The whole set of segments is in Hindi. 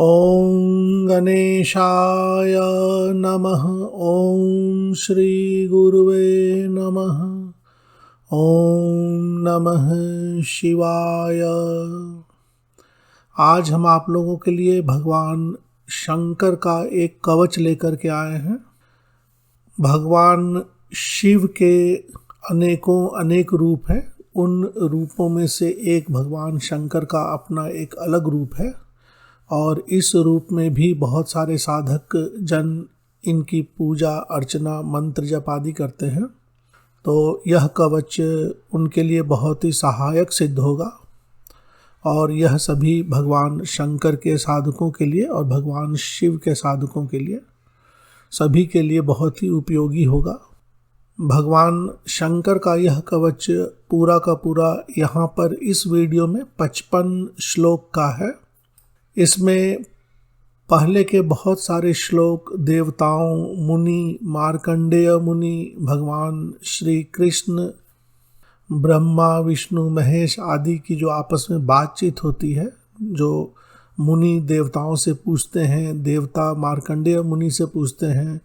ॐ गणेशाय नमः। ॐ श्रीगुरुवे नमः। ॐ नमः शिवाय। आज हम आप लोगों के लिए भगवान शंकर का एक कवच लेकर के आए हैं। भगवान शिव के अनेक रूप हैं। उन रूपों में से एक भगवान शंकर का अपना एक अलग रूप है और इस रूप में भी बहुत सारे साधक जन इनकी पूजा अर्चना मंत्र जप आदि करते हैं। तो यह कवच उनके लिए बहुत ही सहायक सिद्ध होगा और यह सभी भगवान शंकर के साधकों के लिए और भगवान शिव के साधकों के लिए सभी के लिए बहुत ही उपयोगी होगा। भगवान शंकर का यह कवच पूरा का पूरा यहाँ पर इस वीडियो में 55 श्लोक का है। इसमें पहले के बहुत सारे श्लोक देवताओं, मुनि, मार्कंडेय मुनि, भगवान श्री कृष्ण, ब्रह्मा, विष्णु, महेश आदि की जो आपस में बातचीत होती है, जो मुनि देवताओं से पूछते हैं, देवता मार्कंडेय मुनि से पूछते हैं,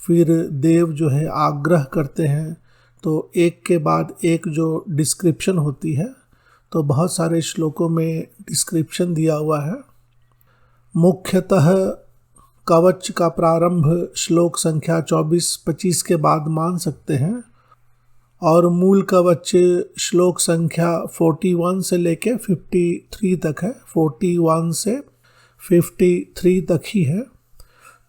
फिर देव जो है आग्रह करते हैं, तो एक के बाद एक जो डिस्क्रिप्शन होती है, तो बहुत सारे श्लोकों में डिस्क्रिप्शन दिया हुआ है। मुख्यतः कवच का प्रारंभ श्लोक संख्या 24-25 के बाद मान सकते हैं और मूल कवच श्लोक संख्या 41 से लेकर 53 तक है। 41 से 53 तक ही है।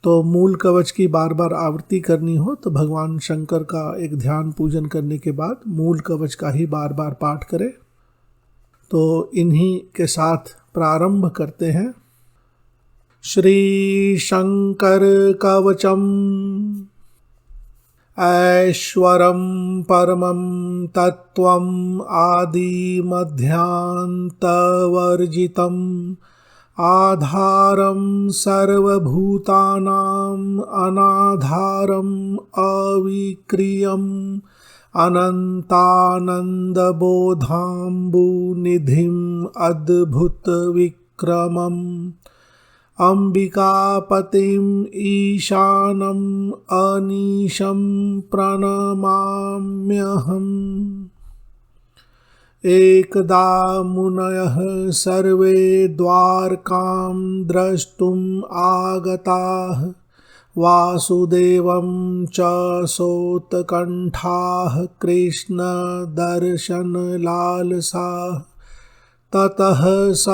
तो मूल कवच की बार बार आवृत्ति करनी हो तो भगवान शंकर का एक ध्यान पूजन करने के बाद मूल कवच का ही बार बार पाठ करें। तो इन्हीं के साथ प्रारंभ करते हैं। श्री शंकर कवचम ऐश्वरं परमं तत्त्वम् आदि मध्यान्तवर्जितम् आधारं सर्वभूतानां अनाधारं अविक्रियम् अनन्तानन्दबोधाम्बुनिधिम् अद्भुतविक्रमम् अम्बिकापतिम् ईशानम् अनीशं प्रणमाम्यहम्। एकदा मुनयः सर्वे द्वारकां द्रष्टुम् आगताः वासुदेवं च सोत्कण्ठाः कृष्णदर्शनलालसाः। ततः स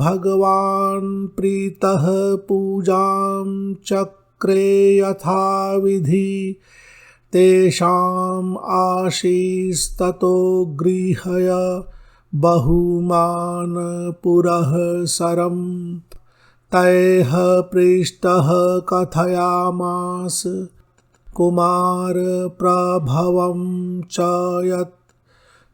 भगवान् प्रीतः पूजां चक्रे यथाविधि तेषाम् आशीस्ततो गृह्य बहुमान् पुरः सरम् तैः पृष्टः कथयामास कुमार प्रभवं च यत्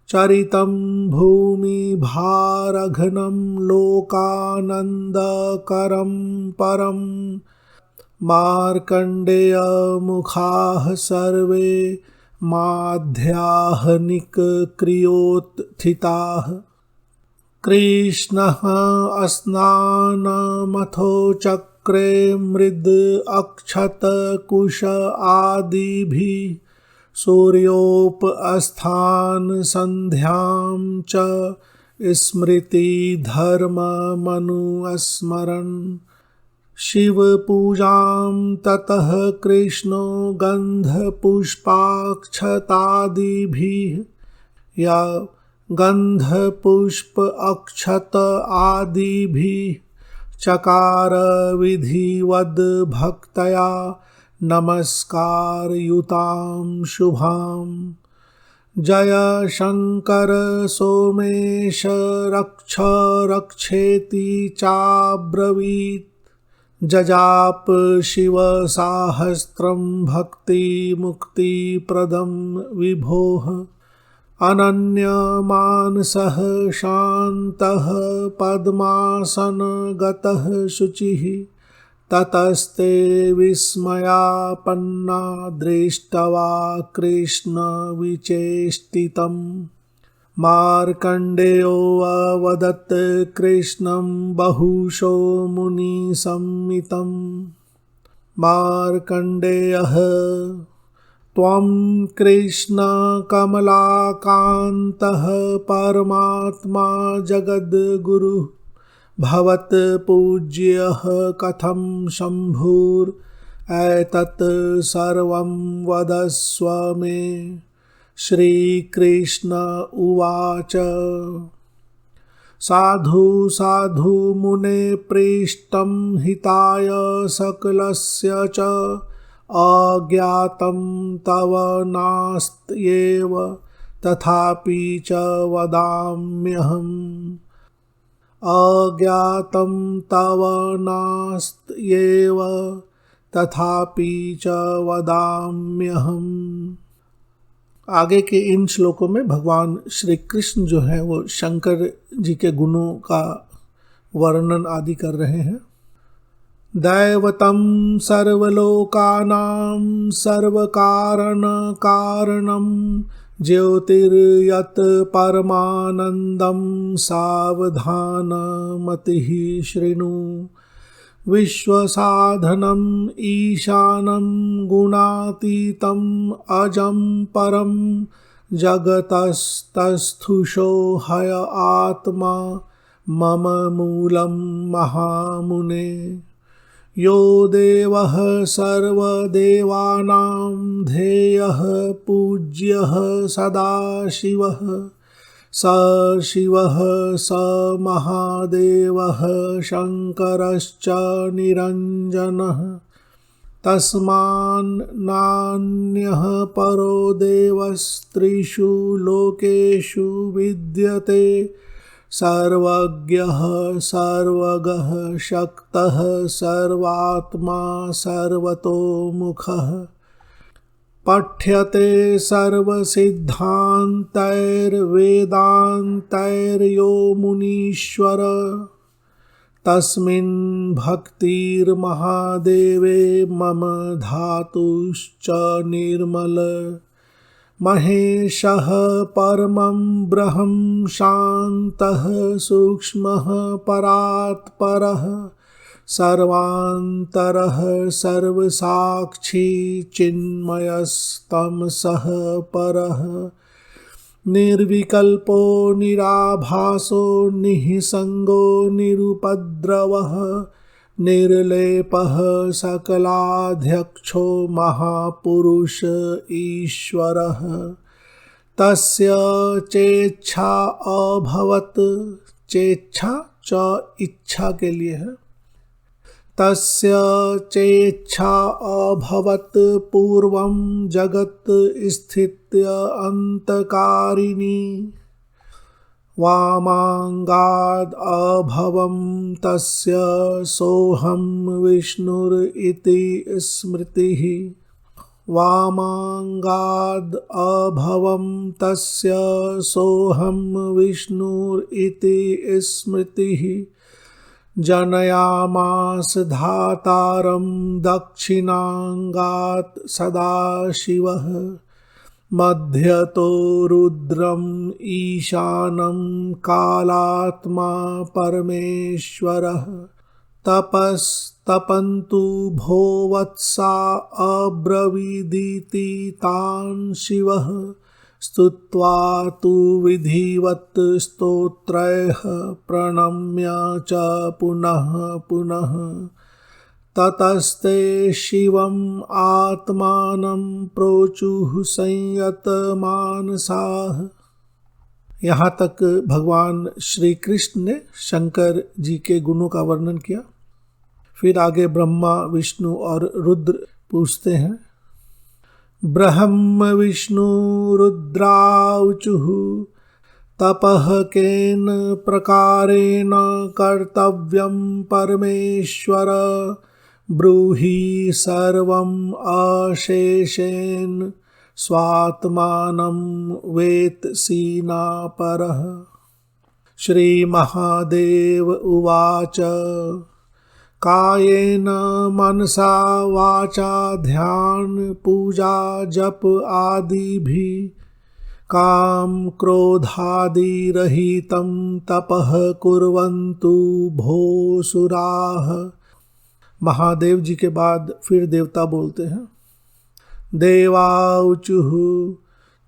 चरितं भूमि भारघ्नं लोकानन्दकरं परं मार्कण्डेय मुखाः सर्वे माध्याह्निकक्रियोत्थिताः। कृष्णः स्नानमथो चक्रे मृद अक्षत कुश आदिभिः सूर्योपस्थान संध्यां च स्मृति धर्ममनुस्मरन् शिवपूजां ततः कृष्णो गन्धपुष्पाक्षतादिभिः या गन्धपुष्प अक्षत आदिभिः चकार विधिवद् भक्तया नमस्कारयुतां शुभां। जय शंकर सोमेश रक्ष रक्षेति चाब्रवीत् जजाप शिव साहस्रं भक्ति मुक्तिप्रदं विभोः। अनन्यमानसः शान्तः पद्मासनगतः शुचिः ततस्ते विस्मयापन्ना दृष्ट्वा कृष्ण विचेष्टितम् मार्कण्डेयो अवदत् कृष्णं बहुशो मुनिसम्मितं। मार्कण्डेयः त्वं कृष्ण कमलाकान्तः परमात्मा जगद्गुरुः भवत्पूज्यः कथं शम्भुरेतत् सर्वं वदस्व मे। श्रीकृष्ण उवाच साधु साधु मुने पृष्टं हिताय सकलस्य च अज्ञातं तव नास्त्येव तथापि च वदाम्यहम्। अज्ञातं तव नास्त्येव तथापि च वदाम्यहम्। आगे के इन श्लोकों में भगवान श्री कृष्ण जो है वो शंकर जी के गुणों का वर्णन आदि कर रहे हैं। दैवतं सर्वलोकानां सर्वकारण कारणं ज्योतिर्यत् परमानन्दं सावधानमतिः शृणु। विश्वसाधनम् ईशानं गुणातीतं अजं परं जगतस्तस्थुषो हय आत्मा मम मूलं महामुने। यो देवः सर्वदेवानां ध्येयः पूज्यः सदाशिवः स शिवः स महादेवः शङ्करश्च निरञ्जनः। तस्मान्नान्यः परो देवस्त्रिषु लोकेषु विद्यते। सर्वज्ञः सर्वगः शक्तः सर्वात्मा सर्वतोमुखः। पठ्यते सर्वसिद्धान्तैर्वेदान्तैर्यो मुनीश्वर। तस्मिन् भक्तिर्महादेवे मम धातुश्च निर्मल। महेशः परमं ब्रह्म शान्तः सूक्ष्मः परात्परः सर्वान्तरः सर्वसाक्षी चिन्मयस्तमसः परः। निर्विकल्पो निराभासो निःसङ्गो निरुपद्रवः निर्लेपः सकलाध्यक्षो महापुरुष ईश्वरः। तस्य चेच्छा अभवत्, चेच्छा च इच्छा के लिए है। तस्य चेच्छा अभवत् पूर्वं जगत् स्थित्य अंतकारिणी। वामाङ्गाद् अभवं तस्य सोऽहं विष्णुरिति स्मृतिः। वामाङ्गाद् अभवं तस्य सोऽहं विष्णुरिति स्मृतिः। जनयामास धातारं दक्षिणाङ्गात् सदाशिवः। मध्यतो रुद्रम् ईशानं कालात्मा परमेश्वरः। तपस्तपन्तु भो वत्सा अब्रवीदिति तान् शिवः। स्तुत्वा तु विधिवत् स्तोत्रैः प्रणम्य च पुनः पुनः। ततस्ते शिवम् आत्मानं प्रोचुः संयतमानसाः। यहाँ तक भगवान श्री कृष्ण ने शंकर जी के गुणों का वर्णन किया। फिर आगे ब्रह्मा विष्णु और रुद्र पूछते हैं। ब्रह्म विष्णु रुद्राऊचुः तपः केन प्रकारेण कर्तव्यं परमेश्वर। ब्रूहि सर्वम् अशेषेण स्वात्मानं वेत्सि नापरः। श्री महादेव उवाच कायेन मनसा वाचा ध्यान पूजा जप आदिभिः काम क्रोधादिरहितं तपः कुर्वन्तु भोसुराः। महादेव जी के बाद फिर देवता बोलते हैं, देवाऊचुः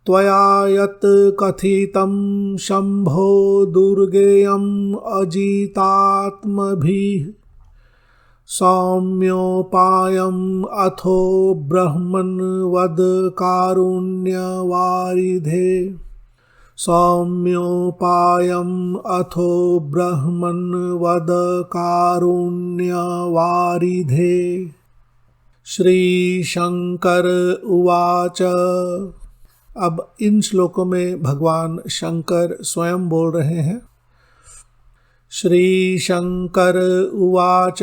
त्वया यत् कथितं शंभो दुर्गेयं अजितात्मभिः सौम्योपायं अथो ब्रह्मन् वद कारुण्यवारिधे। सौम्योपायं अथो ब्रह्मन् वद कारुण्यवारिधे। श्री शंकर उवाच। अब इन श्लोकों में भगवान शंकर स्वयं बोल रहे हैं। श्री शंकर उवाच।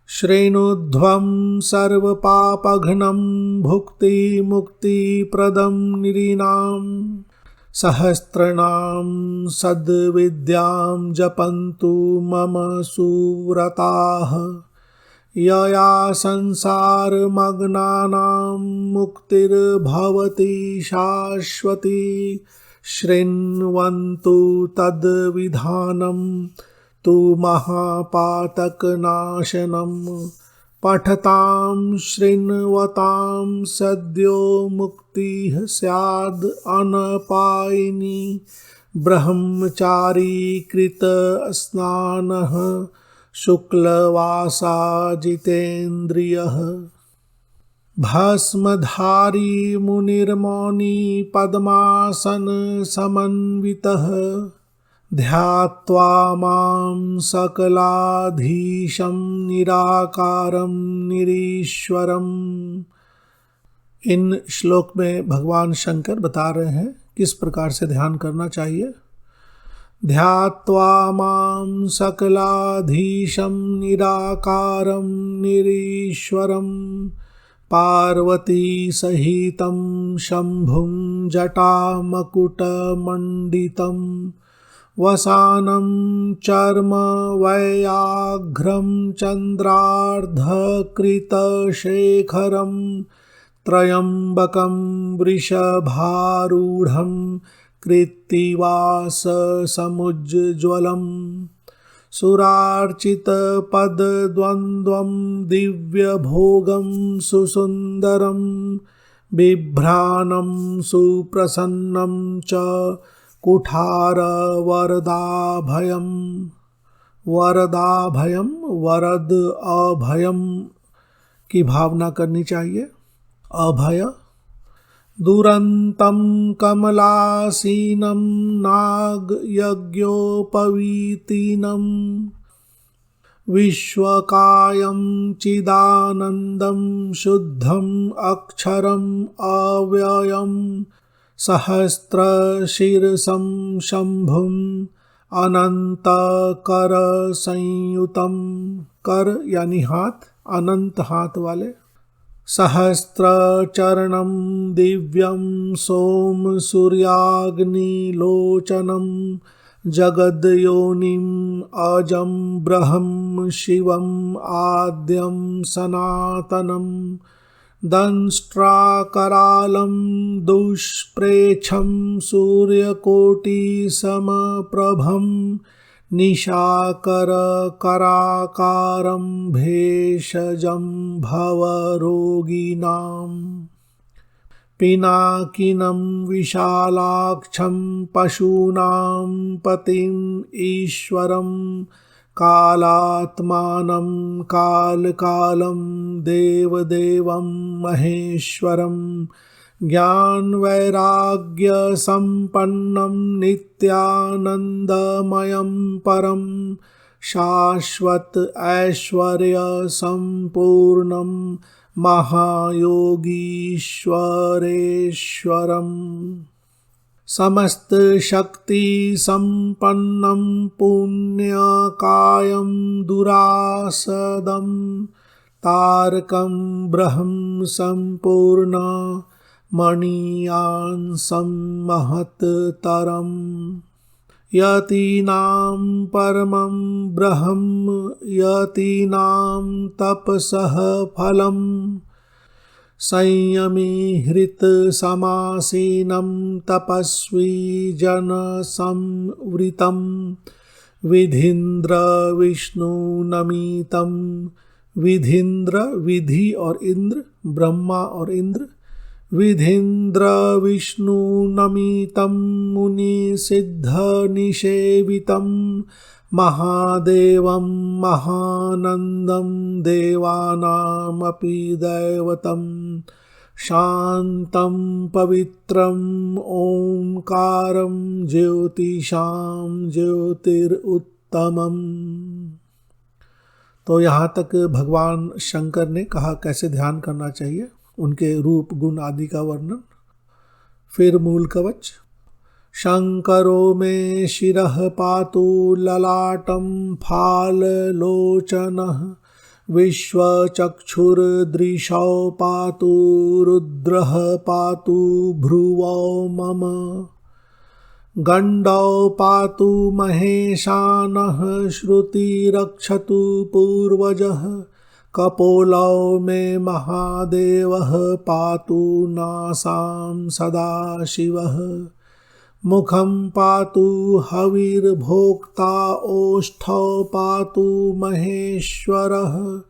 श्रेणुध्वं सर्वपापघ्नं भुक्तिमुक्तिप्रदं नृणां सहस्रनाम सद्विद्यां जपन्तु मम सुव्रताः यया संसारमग्नानां मुक्तिर्भवति शाश्वती। शृण्वन्तु तद्विधानं तु महापातकनाशनं पठतां शृण्वतां सद्यो मुक्तिः स्याद् अनपायिनी। ब्रह्मचारी कृत स्नानः शुक्लवासा जितेन्द्रियः भस्मधारी मुनिर्मौनी पद्मासन समन्वितः ध्यात्वा मां सकलाधीशं निराकारं निरीश्वरम्। इन श्लोक में भगवान शंकर बता रहे हैं किस प्रकार से ध्यान करना चाहिए। ध्यात्वा मां सकलाधीशं निराकारं निरीश्वरम् पार्वती सहितं शंभुं जटामकुटमण्डितं वसानं चर्म वैयाघ्रं चन्द्रार्धकृतशेखरं त्र्यम्बकं वृषभारूढं कृत्तिवास समुज्ज्वलम् सुरार्चितपदद्वन्द्वं दिव्यभोगं सुसुन्दरं बिभ्राणं सुप्रसन्नं च कुठारवरदाभयम्। वरदाभयम, वरद अभयम की भावना करनी चाहिए। अभय दुरन्तं कमलासीनं नागयज्ञोपवीतिनं विश्वकायं चिदानन्दं शुद्धं अक्षरम् अव्ययं सहस्रशीर्षं शंभुं अनंतकर संयुतम। कर यानी हाथ, अनंत हाथ वाले। सहस्रचरणं दिव्यं सोम सूर्याग्निलोचनं जगद्योनिं अजं ब्रह्म शिवं आद्यं सनातनं दंष्ट्राकरालं दुष्प्रेक्षं सूर्यकोटिसमप्रभं निशाकरकराकारं भेषजं भवरोगिणां पिनाकिनं विशालाक्षं पशूनां पतिम् ईश्वरं कालात्मानं कालकालं देवदेवं महेश्वरं ज्ञानवैराग्यसम्पन्नं नित्यानन्दमयं परं शाश्वत ऐश्वर्यसम्पूर्णं महायोगीश्वरेश्वरम् समस्त शक्ति संपन्नं पुण्यकायं दुरासदं तारकं ब्रह्म संपूर्ण मणियांसं महत्तरम् यतीनां परमं ब्रह्म यतीनां तपसः फलम् संयमी हृत समासीनं तपस्वी जन संवृतं विधीन्द्र विष्णु नमितं। विधीन्द्र विधि और इंद्र, ब्रह्मा और इंद्र। विधीन्द्र विष्णु नमितं मुनि सिद्ध निषेवितं महादेवं महानंदं देवानामपि दैवतं शांतं पवित्रं ओंकारं ज्योतिषां ज्योतिरुत्तमम्। तो यहाँ तक भगवान शंकर ने कहा कैसे ध्यान करना चाहिए, उनके रूप गुण आदि का वर्णन। फिर मूल कवच। शंकरो मे शिरः पातु ललाटं फाललोचनः विश्वचक्षुर्दृशौ पातु रुद्रः पातु भ्रुवौ मम गण्डौ पातु महेशानः श्रुतिरक्षतु पूर्वजः कपोलौ मे महादेवः पातु नासां सदाशिवः मुखं पातु हविर्भोक्ता ओष्ठौ पातु महेश्वरः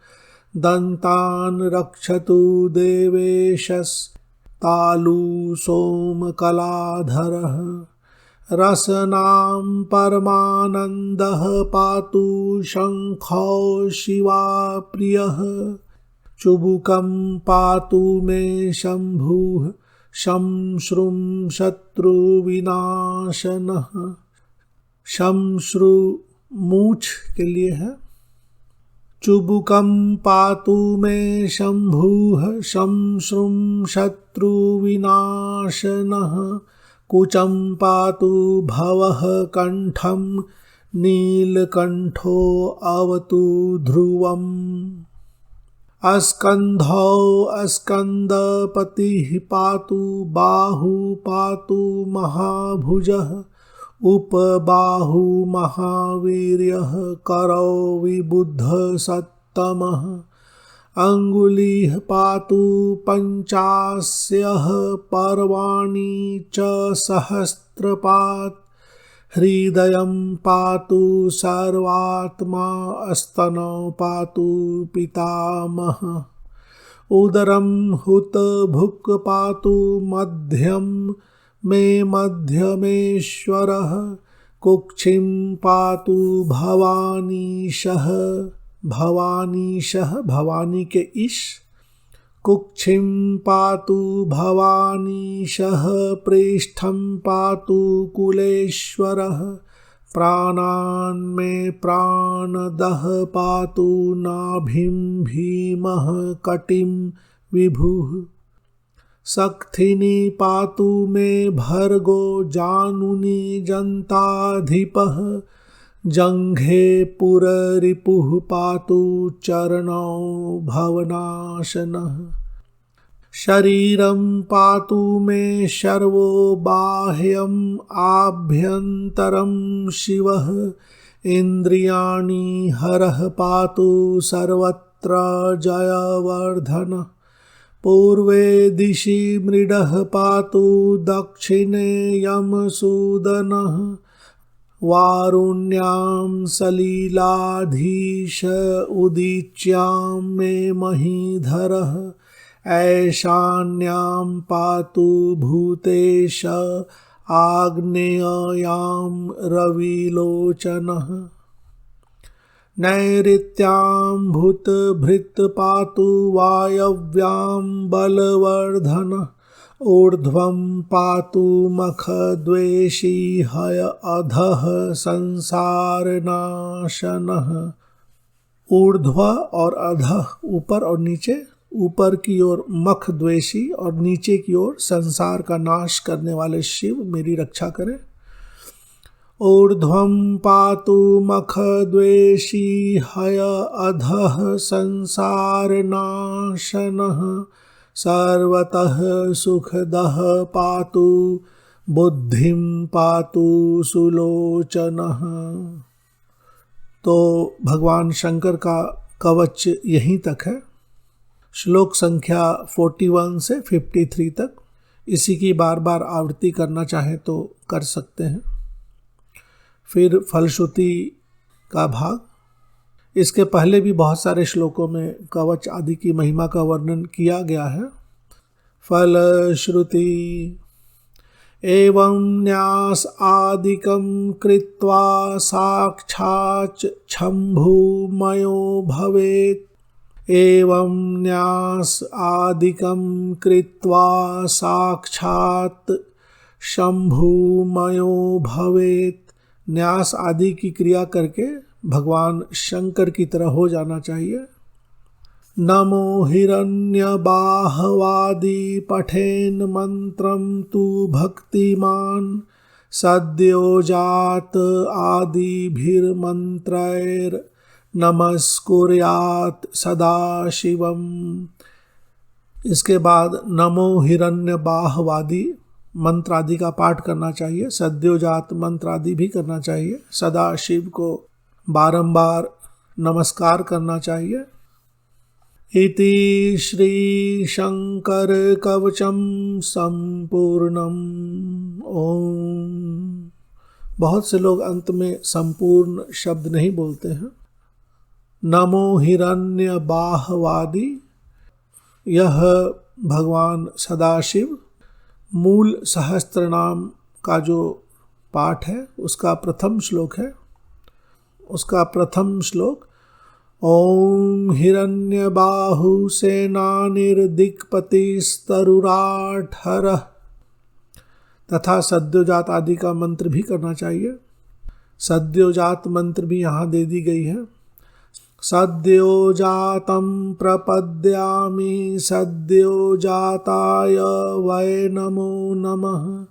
दन्तान् रक्षतु देवेशस्तालु सोमकलाधरः रसनां परमानन्दः पातु शङ्खौ शिवाप्रियः चुबुकं पातु मे शम्भुः शंश्रुं शत्रुविनाशनः। शंश्रु मूछ के लिए है। चुबुकं पातु मे शम्भुः शंश्रुं शत्रुविनाशनः कुचं पातु भवः कंठं नीलकंठो अवतु ध्रुवम् अस्कंधौ अस्कंदपतिः पातु बाहु पातु महाभुजः उपबाहु महावीर्यः करौ विबुध सत्तमः अंगुलिः पातु पंचास्यः पर्वाणि च सहस्रपात् हृदयं पातु सर्वात्मा स्तनौ पातु पितामहः उदरं हुतभुक् पातु मध्यं मे मध्यमेश्वरः कुक्षिं पातु भवानीशः भवानीशः भवानी के ईश कुक्षिं पातु भवानीशः पृष्ठं पातु कुलेश्वरः प्राणान् मे प्राणदः पातु नाभिं भीमः कटिं विभुः सक्थिनी पातु मे भर्गो जानुनी जन्ताधिपः जंघे पुररिपुः पातु चरणौ भवनाशनः शरीरं पातु मे शर्वो बाह्यम् आभ्यन्तरं शिवः इन्द्रियाणि हरः पातु सर्वत्र जयवर्धनः पूर्वे दिशि मृडः पातु दक्षिणे यमसूदनः वारुण्यां सलीलाधीश उदीच्यां मे महीधरः ऐशान्यां पातु भूतेश आग्नेयां रविलोचनः नैऋत्यां भूतभृत् पातु वायव्यां बलवर्धनः ऊर्ध्वं पातु मखद्वेषी हय अधः संसारनाशनः ऊर्ध्व और अधः ऊपर और नीचे ऊपर की ओर मख द्वेषी और नीचे की ओर संसार का नाश करने वाले शिव मेरी रक्षा करें। ऊर्ध्वं पातु मख द्वेषी हय अधः संसारनाशनः सर्वतः सुखदः पातु बुद्धिं पातु सुलोचनः। तो भगवान शंकर का कवच यहीं तक है। श्लोक संख्या 41 से 53 तक। इसी की बार बार आवृत्ति करना चाहें तो कर सकते हैं। फिर फलश्रुति का भाग। इसके पहले भी बहुत सारे श्लोकों में कवच आदि की महिमा का वर्णन किया गया है। फलश्रुति एवं न्यास आदिकं कृत्वा साक्षात् शम्भुमयो भवेत्। एवं न्यास आदिकं कृत्वा साक्षात् शम्भुमयो भवेत्। न्यास आदि की क्रिया करके भगवान शंकर की तरह हो जाना चाहिए। नमो हिरण्यबाहवादि पठेन मंत्रम तु भक्तिमान सद्यो जात आदिभिर्मंत्रैर नमस्कुर्यात् सदा शिवम। इसके बाद नमो हिरण्यबाहवादि मंत्र आदि का पाठ करना चाहिए। सद्योजात मंत्र आदि भी करना चाहिए। सदा शिव को बारंबार नमस्कार करना चाहिए। इति श्री शंकर कवचम संपूर्णम। ओम। बहुत से लोग अंत में संपूर्ण शब्द नहीं बोलते हैं। नमो हिरण्य बाहवादि, यह भगवान सदाशिव मूल सहस्त्र नाम का जो पाठ है उसका प्रथम श्लोक है। उसका प्रथम श्लोक ओम हिरण्यबाहु सेनानिर्दिक्पतिस्तरुराट हरः। तथा सद्योजात आदि का मंत्र भी करना चाहिए। सद्योजात मंत्र भी यहाँ दे दी गई है। सद्योजातं प्रपद्यामि सद्योजाताय वै नमो नमः।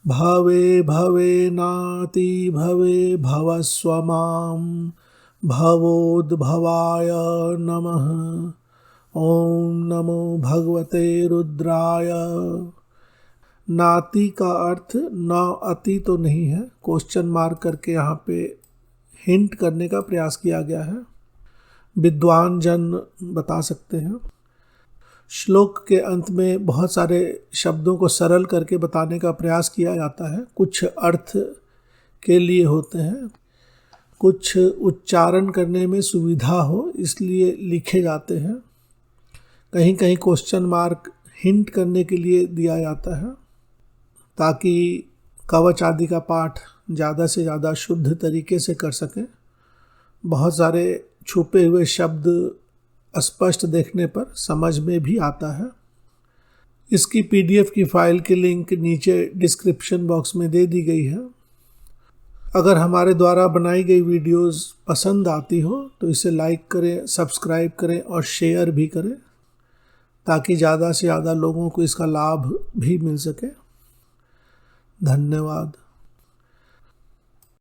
भवे भवे नाति भवे भवस्व मां भवोद्भवाय नमः। ओम नमो भगवते रुद्राय। नाति का अर्थ न अति तो नहीं है, क्वेश्चन मार्क करके यहाँ पे हिंट करने का प्रयास किया गया है। विद्वान जन बता सकते हैं। श्लोक के अंत में बहुत सारे शब्दों को सरल करके बताने का प्रयास किया जाता है। कुछ अर्थ के लिए होते हैं, कुछ उच्चारण करने में सुविधा हो इसलिए लिखे जाते हैं। कहीं कहीं क्वेश्चन मार्क हिंट करने के लिए दिया जाता है ताकि कवच आदि का पाठ ज़्यादा से ज़्यादा शुद्ध तरीके से कर सकें। बहुत सारे छुपे हुए शब्द स्पष्ट देखने पर समझ में भी आता है। इसकी PDF की फाइल की लिंक नीचे डिस्क्रिप्शन बॉक्स में दे दी गई है। अगर हमारे द्वारा बनाई गई वीडियोस पसंद आती हो तो इसे लाइक करें, सब्सक्राइब करें और शेयर भी करें ताकि ज़्यादा से ज़्यादा लोगों को इसका लाभ भी मिल सके। धन्यवाद।